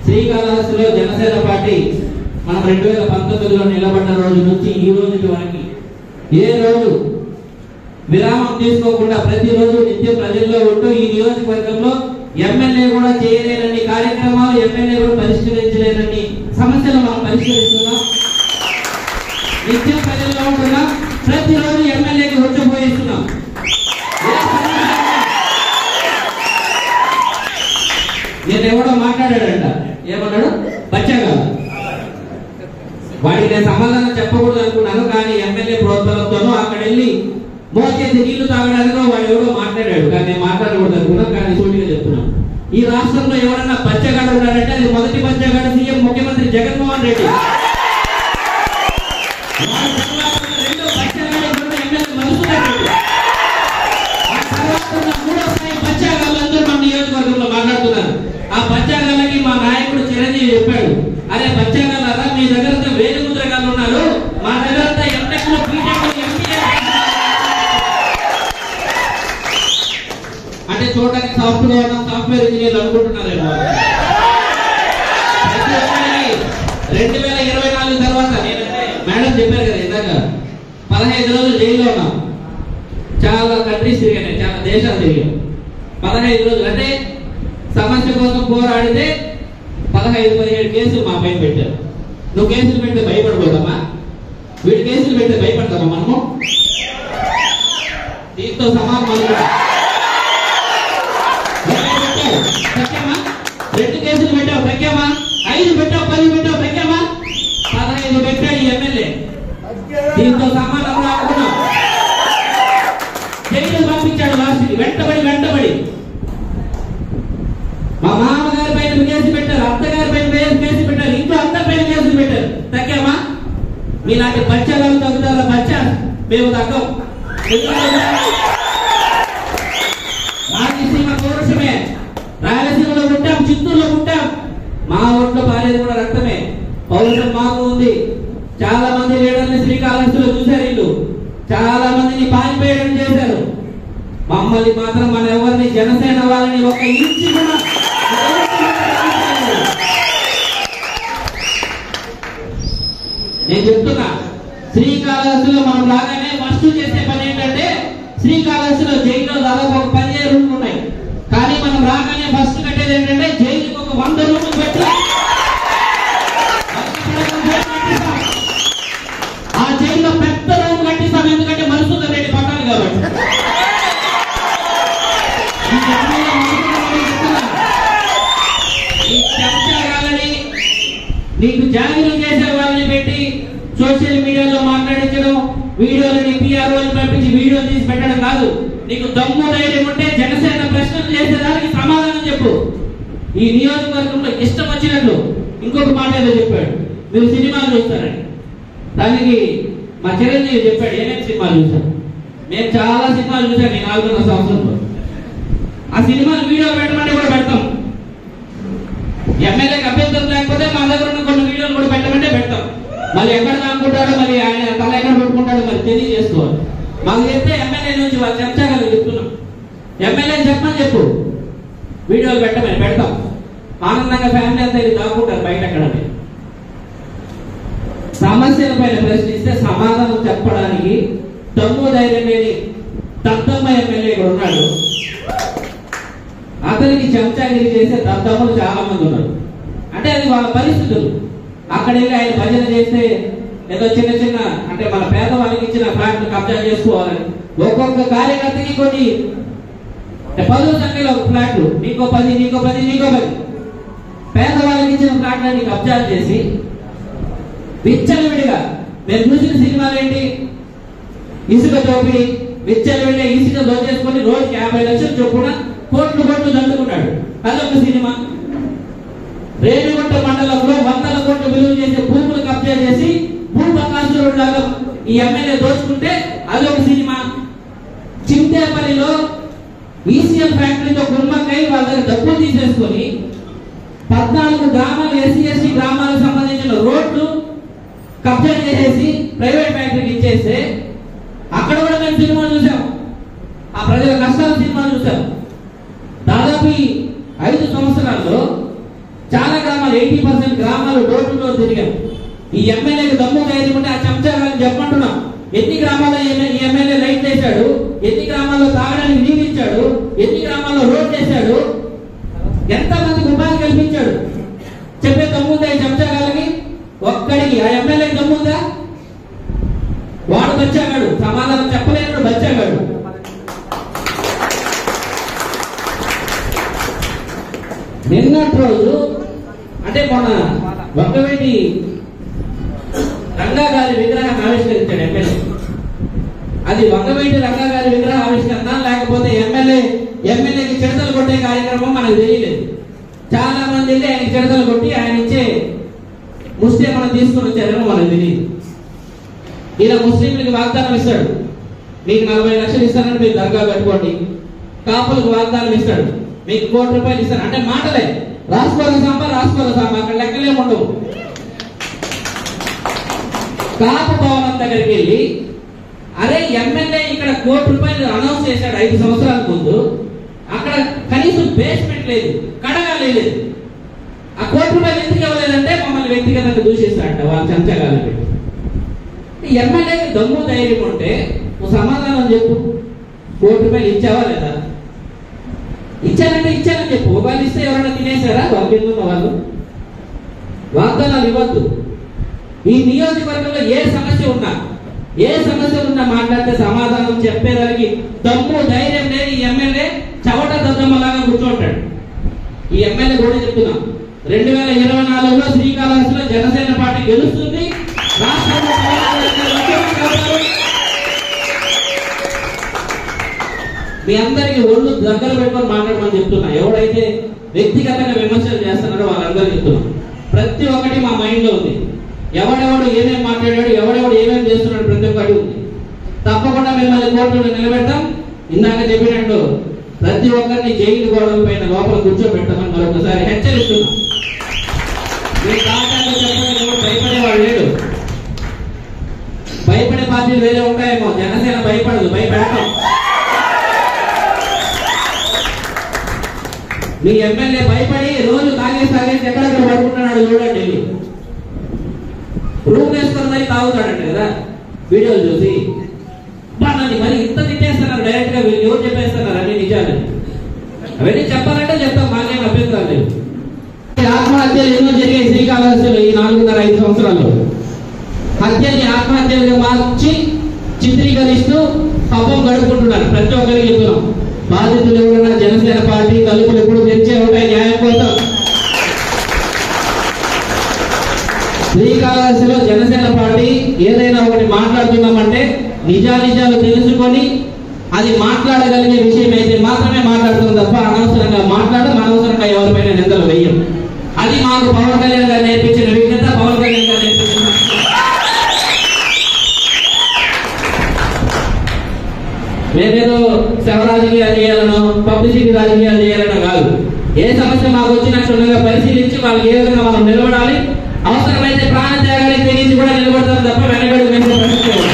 శ్రీకాళహస్తిలో Janasena party మనం 2019లో నిలబడ్డ రోజు నుంచి ఈ రోజు వరకు ఏ రోజు విరామం తీసుకోకుండా ప్రతిరోజు నిత్యం ప్రజల్లో ఉంటూ ఈ నియోజకవర్గంలో ఎమ్మెల్యే కూడా చేయలేనన్ని కార్యక్రమాలు, ఎమ్మెల్యే కూడా పరిష్కరించలేనన్ని సమస్యలు మనం పరిష్కరిస్తున్నాం. నిత్యం ప్రజల్లో ఉంటున్నాం, ప్రతిరోజు ఎమ్మెల్యేకి వచ్చి నేను ఎవడో మాట్లాడాడంట, ఏమన్నాడు? బచ్చగా వాడికి నేను సమాధానం చెప్పకూడదు అనుకున్నాను, కానీ ఎమ్మెల్యే ప్రోత్సాహంతోనూ అక్కడ వెళ్ళి మోచేసి నీళ్లు తాగడానికో వాడు ఎవడో మాట్లాడాడు, కానీ నేను మాట్లాడకూడదు అనుకున్నాను, కానీ సూటిగా చెప్తున్నాను. ఈ రాష్ట్రంలో ఎవరన్నా బచ్చగాడు ఉన్నారంటే అది మొదటి బచ్చగాడు సీఎం ముఖ్యమంత్రి జగన్మోహన్ రెడ్డి. రెండో బచ్చగాడు ఎమ్మెల్యే మధుసూదన్ రెడ్డి. ఆ తర్వాత మూడో స్థాయి బచ్చగాళ్ళందరూ మన నియోజకవర్గంలో మాట్లాడుతున్నారు. ఆ బచ్చగాళ్ళకి మా నాయకుడు చిరంజీవి చెప్పాడు, అరే బచ్చగాళ్ళరా మీ దగ్గర వేలుముద్రగాళ్ళు ఉన్నారు, మా దగ్గర ఎంటెక్లు బీటెక్లు అంటే చూడడానికి సాఫ్ట్వేర్ ఇంజనీర్లు అనుకుంటున్నారేమో. 2024 తర్వాత నేనంటే మేడం చెప్పారు కదా ఇందాక 15 రోజులు జైల్లో ఉన్నాం. చాలా కంట్రీస్ తిరిగాను, చాలా దేశాలు తిరిగాను. 15 రోజులు అంటే సమస్య కోసం పోరాడితే 15-17 కేసులు మా పైన పెట్టారు. నువ్వు కేసులు పెడితే భయపడిపోతామా? వీడి కేసులు పెడితే భయపడతామా మనము? దీంతో సమానం అనుకుంటా. 2 కేసులు పెట్టావు తగ్గామా? 5 పెట్టావు, 10 పెట్టావు తగ్గామా? 15 పెట్టాడు ఈ ఎమ్మెల్యే. దీంతో సమానం అనుకున్నాం. జైలు పంపించాడు లాస్ట్కి, వెంటబడి మా మామగారి పైన కేసు పెట్టారు, అత్తగారి పైన కేసు పెట్టారు, ఇంట్లో అందరి పైన కేసులు పెట్టారు. తగ్గామా? మీలాంటి బచ్చాలు తగ్గుతారా? బచ్చా మేము తగ్గం. రాయలసీమ పౌరుషమే, రాయలసీమలో పుట్టాం, చిత్తూరులో పుట్టాం, మా ఒంట్లో పారేది కూడా రక్తమే. పౌరుషం మాకు ఉంది. చాలా మంది లీడర్ని శ్రీకాళహస్తిలో చూశారు, ఇల్లు చాలా మందిని పారిపోయడం చేశారు. మమ్మల్ని మాత్రం మన ఎవరిని జనసేన వాళ్ళని ఒక ఇంచి కూడా నేను చెప్తున్నా. శ్రీకాళహస్తిలో మనం రాగానే ఫస్ట్ చేసే పని ఏంటంటే, శ్రీకాళహస్తిలో జైల్లో దాదాపు ఒక 15 రూమ్లు ఉన్నాయి, కానీ మనం రాగానే ఫస్ట్ కట్టేది ఏంటంటే జైలుకి ఒక 100 రూములు పెట్టి ఆ జైల్లో పెద్ద రూమ్ కట్టిస్తాం. ఎందుకంటే మధుసూదన్ రెడ్డి పట్టాలి కాబట్టి. నీకు జాగ్రత్త చేసే వాళ్ళని పెట్టి సోషల్ మీడియాలో మాట్లాడించడం, వీడియోలని పిఆర్ఓని పంపించి వీడియో తీసి పెట్టడం కాదు. నీకు దమ్ము ధైర్యం ఉంటే జనసేన ప్రశ్నలు చేసేదానికి సమాధానం చెప్పు. ఈ నియోజకవర్గంలో ఇష్టం వచ్చినట్లు ఇంకొక మాట ఏదో చెప్పాడు, మీరు సినిమాలు చూస్తారని. దానికి మా చిరంజీవి చెప్పాడు, ఏమేమి సినిమాలు చూశారు? మేము చాలా సినిమాలు చూసాం ఈ 4.5 సంవత్సరంలో. ఆ సినిమాలు వీడియో పెట్టమంటే కూడా పెడతాం. ఎమ్మెల్యేకి అభ్యంతరం లేకపోతే మా దగ్గర ఉన్న కొన్ని వీడియోలు కూడా పెట్టమంటే పెడతాం. మళ్ళీ ఎక్కడ అనుకుంటాడో, మరి ఆయన తల ఎక్కడ పెట్టుకుంటాడో మరి తెలియజేసుకోవాలి. మాకు చెప్తే ఎమ్మెల్యే నుంచి వాళ్ళు చెప్తాగా చెప్తున్నాం. ఎమ్మెల్యే చెప్పమని చెప్పు, వీడియోలు పెట్టమని పెడతాం. ఆనందంగా ఫ్యామిలీ అంతా ఇది దాక్కుంటారు బయట. అక్కడ సమస్యల పైన ప్రశ్నిస్తే సమాధానం చెప్పడానికి దమ్ము ధైర్యం లేని దద్దమ్మ ఎమ్మెల్యే కూడా ఉన్నాడు. అతనికి చెంచాగిరి చేసే దద్దమ్మలు చాలా మంది ఉన్నారు. అంటే అది వాళ్ళ పరిస్థితులు. అక్కడ వెళ్ళి ఆయన భజన చేస్తే ఏదో చిన్న అంటే మన పేదవాళ్ళకి ఇచ్చిన ఫ్లాట్లు కబ్జా చేసుకోవాలని ఒక్కొక్క కార్యకర్తకి కొన్ని 10 సంఖ్యలో ఒక ఫ్లాట్లు, నీకో 10 పేదవాళ్ళకి ఇచ్చిన ఫ్లాట్లని కబ్జాలు చేసి విచ్చలవిడిగా. నేను చూసిన సినిమాలు ఏంటి? ఇసుక దోపిడీ, విచ్చలవిడిగా ఇసుక దోచేసుకొని రోజుకి 50 లక్షలు చొప్పున కోట్లు దండుకున్నాడు. అదొక సినిమా. రేణిగుంట మండలంలో 100 కోట్ల విలువ చేసే భూములు కబ్జా చేసి భూపకాసురుడు లాగా ఈ ఎమ్మెల్యే దోచుకుంటే అదొక సినిమా. చింతేపల్లిలో ఈసీఎల్ ఫ్యాక్టరీతో గుమ్మకై వాళ్ళ దగ్గర డబ్బులు తీసేసుకొని 14 గ్రామాలు ఎస్సీ గ్రామాలకు సంబంధించిన రోడ్లు కబ్జా చేసేసి ప్రైవేట్ ఫ్యాక్టరీకి ఇచ్చేస్తే అక్కడ కూడా మేము సినిమా చూసాం. ఆ ప్రజల కష్టాల సినిమా చూసాం. దాదాపు 5 సంవత్సరాల్లో చాలా గ్రామాలు 80% గ్రామాలు డోర్ టు డోర్ తిరిగాం. ఈ ఎమ్మెల్యేకి దమ్ము ధైర్యం ఉంటే ఆ చెంచాలని చెప్పమంటున్నాం. ఎన్ని గ్రామాల్లో ఈ ఎమ్మెల్యే లైట్ వేశాడు, ఎన్ని గ్రామాల్లో తాగడానికి నీళ్ళు ఇచ్చాడు, ఎన్ని గ్రామాల్లో రోడ్ చేశాడు, ఎంతమందికి ఉపాధి కల్పించాడు చెప్పే దమ్ముందా ఈ చెంచాగాలకి? ఒక్కడికి ఆ ఎమ్మెల్యేకి దమ్ముందా? వాడు బచ్చాగాడు, సమాధానం చెప్పలేడు బచ్చాగాడు. నిన్నటి రోజు అంటే మొన్న వంగవేటి రంగా గారి విగ్రహం ఆవిష్కరించాడు ఎమ్మెల్యే. అది వంగవేటి రంగా గారి విగ్రహ ఆవిష్కరణ లేకపోతే ఎమ్మెల్యేకి చిడతలు కొట్టే కార్యక్రమం మనకు తెలియలేదు. చాలా మంది వెళ్ళి ఆయన చిడతలు కొట్టి ఆయన ఇచ్చే ముస్లిం మనం తీసుకుని వచ్చారేమో మనకు తెలియదు. ఇలా ముస్లింలకు వాగ్దానం ఇస్తాడు, మీకు 40 లక్షలు ఇస్తానని మీరు దర్గా కట్టుకోండి. కాపులకు వాగ్దానం ఇస్తాడు, మీకు ₹1,00,00,000 ఇస్తాను. అంటే మాటలే, రాసుకోల సాంబ అక్కడ లెక్కలే ఉండవు. కాపు భవనం దగ్గరికి వెళ్ళి అరే ఎమ్మెల్యే ఇక్కడ ₹1,00,00,000 అనౌన్స్ చేశాడు 5 సంవత్సరాల ముందు, అక్కడ కనీసం బేస్మెంట్ లేదు, కడగా లేదు. ఆ ₹1,00,00,000 ఎందుకు ఇవ్వలేదంటే మమ్మల్ని వ్యక్తిగతంగా దూషిస్తాడంట వాళ్ళ చెంచగాలు పెట్టి. ఎమ్మెల్యేకి దమ్ము ధైర్యం ఉంటే నువ్వు సమాధానం చెప్పు, ₹1,00,00,000 ఇచ్చావా లేదా? ఇచ్చానంటే ఇచ్చానని చెప్పు. వాళ్ళు ఇస్తే ఎవరైనా తినేశారా? వాళ్ళ కింద ఉన్న వాళ్ళు వాగ్దానాలు ఇవ్వద్దు. ఈ నియోజకవర్గంలో ఏ సమస్య ఉన్నా మాట్లాడితే సమాధానం చెప్పేదానికి దమ్ము ధైర్యం లేదు. ఈ ఎమ్మెల్యే చవట దద్దమ్మలాగా కూర్చోంటాడు. ఈ ఎమ్మెల్యే కూడా చెప్తున్నాం, 2024లో శ్రీకాళహస్తిలో జనసేన పార్టీ గెలుస్తుంది. రాష్ట్రంలో మీ అందరికి ఒళ్ళు దగ్గర పెట్టుకొని మాట్లాడమని చెప్తున్నా. ఎవడైతే వ్యక్తిగతంగా విమర్శలు చేస్తున్నారో వాళ్ళందరూ చెప్తున్నాం. ప్రతి ఒక్కటి మా మైండ్ లో ఉంది. ఎవడెవడు ఏమేమి మాట్లాడాడు, ఎవడెవడు ఏమేమి చేస్తున్నాడు, ప్రతి ఒక్కటి ఉంది. తప్పకుండా మిమ్మల్ని కోర్టులో నిలబెడతాం. ఇందాక చెప్పినట్టు ప్రతి ఒక్కరిని జైలు గోడల పైన లోపల కూర్చోబెట్టమని మరొకసారి హెచ్చరిస్తున్నాం. మీ కాటాలో చెప్పండి, ఎవరు భయపడేవాడు లేడు. భయపడే పార్టీలు వేరే ఉంటాయేమో, జనసేన భయపడదు, భయపెడతాం. మీ ఎమ్మెల్యే భయపడి రోజు తాగేసి ఎక్కడెక్కడ పడుకుంటున్నాడు చూడండి. రూమ్ వేసుకున్నది తాగుతాడంట కదా వీడియోలు చూసి. నన్ను మరి ఇంత తిట్టేస్తున్నారు డైరెక్ట్ గా, వీళ్ళు ఎవరు చెప్పేస్తున్నారు అన్ని నిజాలు. అవన్నీ చెప్పాలంటే చెప్తాం, మాకేం అభ్యంతరాలు లేవు. ఆత్మహత్యలు ఎన్నో జరిగాయి శ్రీకాళహస్తిలో ఈ 4.5 సంవత్సరాల్లో. హత్యని ఆత్మహత్యలుగా మార్చి చిత్రీకరిస్తూ పాపం గడుపుకుంటున్నారు. ప్రతి ఒక్కరికి చెప్తున్నాం, బాధితులు ఎవరైనా జనసేన పార్టీ తలుపులు ఎప్పుడు తెచ్చే ఉంటాయి న్యాయం కోసం. శ్రీకాళహస్తిలో జనసేన పార్టీ ఏదైనా ఒకటి మాట్లాడుతున్నామంటే నిజాలు తెలుసుకొని అది మాట్లాడగలిగే విషయం అయితే మాత్రమే మాట్లాడుతుంది తప్ప అనవసరంగా అనవసరంగా ఎవరిపైన నిందలు వేయం. అది మాకు పవన్ కళ్యాణ్ గారు నేర్పించిన విజ్ఞత, పవన్ కళ్యాణ్ గారు నేర్పించిన. మేమేదో శవ రాజకీయాలు చేయాలనో పబ్లిసిటీ రాజకీయాలు చేయాలనో కాదు. ఏ సమస్య మాకు వచ్చినా క్షుణ్ణంగా పరిశీలించి వాళ్ళకి ఏ విధంగా మనం నిలబడాలి, అవసరమైతే ప్రాణ త్యాగానికి తెగించి కూడా నిలబడతాం తప్ప వెనకడుగు వేసే పరిస్థితి